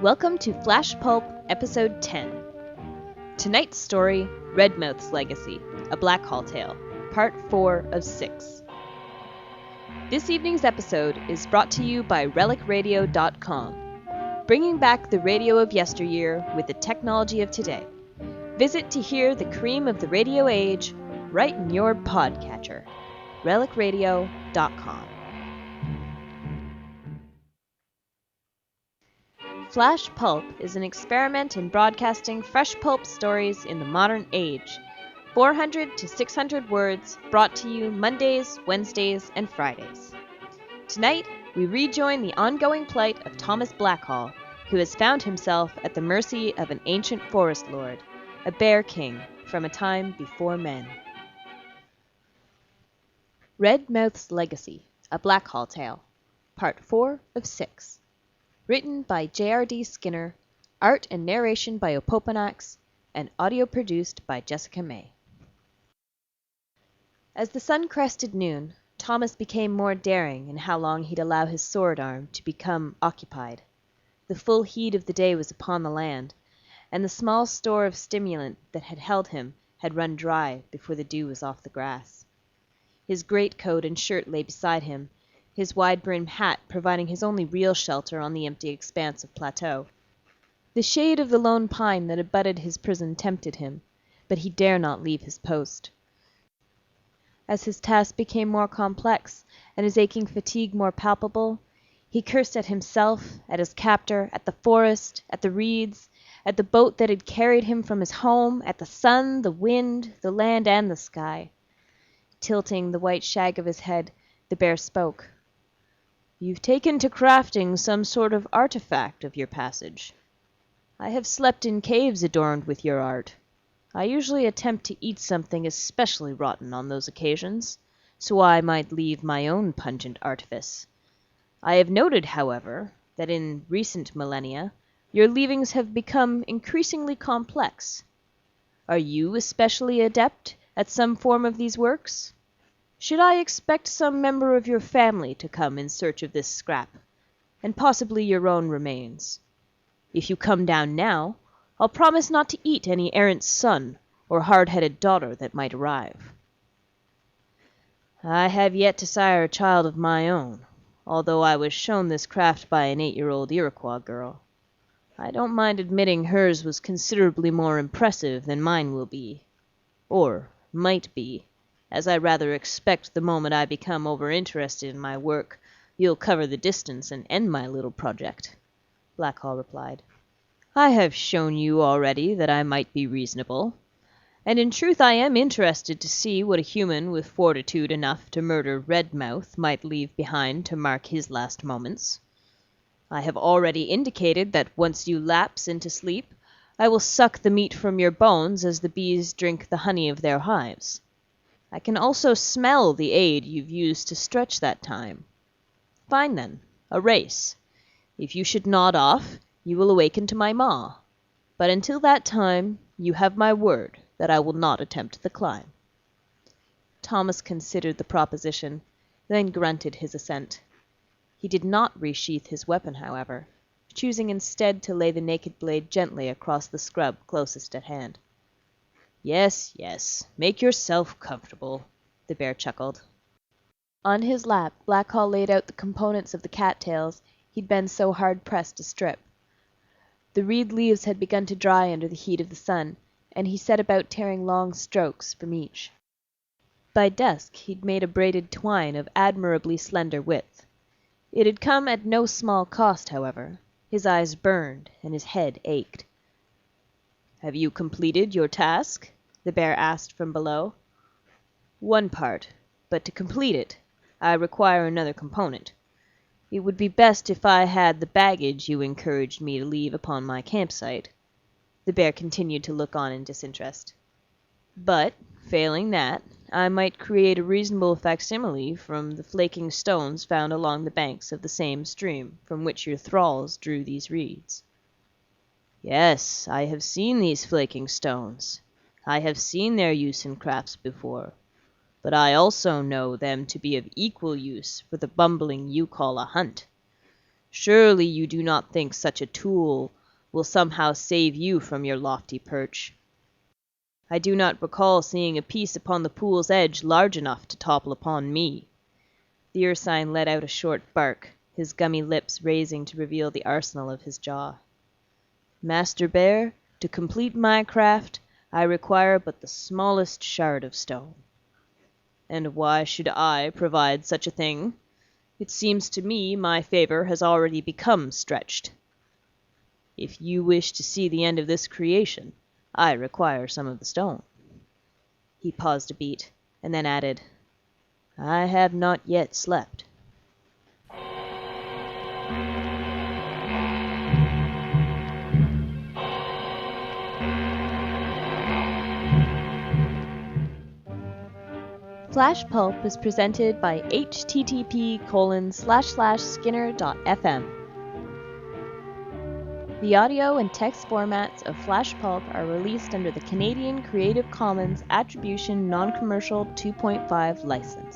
Welcome to Flash Pulp, Episode 10. Tonight's story, Redmouth's Legacy, a Blackhall Tale, Part 4 of 6. This evening's episode is brought to you by RelicRadio.com, bringing back the radio of yesteryear with the technology of today. Visit to hear the cream of the radio age right in your podcatcher. RelicRadio.com. Flash Pulp is an experiment in broadcasting fresh pulp stories in the modern age. 400 to 600 words brought to you Mondays, Wednesdays, and Fridays. Tonight, we rejoin the ongoing plight of Thomas Blackhall, who has found himself at the mercy of an ancient forest lord, a bear king from a time before men. Redmouth's Legacy, a Blackhall Tale, Part 4 of 6. Written by J.R.D. Skinner, art and narration by Opopanax, and audio produced by Jessica May. As the sun crested noon, Thomas became more daring in how long he'd allow his sword arm to become occupied. The full heat of the day was upon the land, and the small store of stimulant that had held him had run dry before the dew was off the grass. His greatcoat and shirt lay beside him, his wide-brimmed hat providing his only real shelter on the empty expanse of plateau. The shade of the lone pine that abutted his prison tempted him, but he dare not leave his post. As his task became more complex, and his aching fatigue more palpable, he cursed at himself, at his captor, at the forest, at the reeds, at the boat that had carried him from his home, at the sun, the wind, the land, and the sky. Tilting the white shag of his head, the bear spoke. "You've taken to crafting some sort of artifact of your passage. I have slept in caves adorned with your art. I usually attempt to eat something especially rotten on those occasions, so I might leave my own pungent artifice. I have noted, however, that in recent millennia your leavings have become increasingly complex. Are you especially adept at some form of these works? Should I expect some member of your family to come in search of this scrap, and possibly your own remains? If you come down now, I'll promise not to eat any errant son or hard-headed daughter that might arrive." "I have yet to sire a child of my own, although I was shown this craft by an 8-year-old Iroquois girl. I don't mind admitting hers was considerably more impressive than mine will be, or might be, as I rather expect the moment I become over-interested in my work, you'll cover the distance and end my little project," Blackhall replied. "I have shown you already that I might be reasonable, and in truth I am interested to see what a human with fortitude enough to murder Redmouth might leave behind to mark his last moments. I have already indicated that once you lapse into sleep, I will suck the meat from your bones as the bees drink the honey of their hives. I can also smell the aid you've used to stretch that time. Fine then, a race. If you should nod off, you will awaken to my maw. But until that time, you have my word that I will not attempt the climb." Thomas considered the proposition, then grunted his assent. He did not resheath his weapon, however, choosing instead to lay the naked blade gently across the scrub closest at hand. "Yes, yes, make yourself comfortable," the bear chuckled. On his lap, Blackhall laid out the components of the cattails he'd been so hard-pressed to strip. The reed leaves had begun to dry under the heat of the sun, and he set about tearing long strokes from each. By dusk he'd made a braided twine of admirably slender width. It had come at no small cost, however. His eyes burned, and his head ached. "Have you completed your task?" the bear asked from below. "One part, but to complete it, I require another component. It would be best if I had the baggage you encouraged me to leave upon my campsite." The bear continued to look on in disinterest. "But, failing that, I might create a reasonable facsimile from the flaking stones found along the banks of the same stream from which your thralls drew these reeds." "Yes, I have seen these flaking stones. I have seen their use in crafts before, but I also know them to be of equal use for the bumbling you call a hunt. Surely you do not think such a tool will somehow save you from your lofty perch. I do not recall seeing a piece upon the pool's edge large enough to topple upon me." The ursine let out a short bark, his gummy lips raising to reveal the arsenal of his jaw. "Master Bear, to complete my craft, I require but the smallest shard of stone." "And why should I provide such a thing? It seems to me my favor has already become stretched. If you wish to see the end of this creation, I require some of the stone." He paused a beat, and then added, "I have not yet slept." Flash Pulp is presented by http://skinner.fm. The audio and text formats of Flash Pulp are released under the Canadian Creative Commons Attribution Non-Commercial 2.5 license.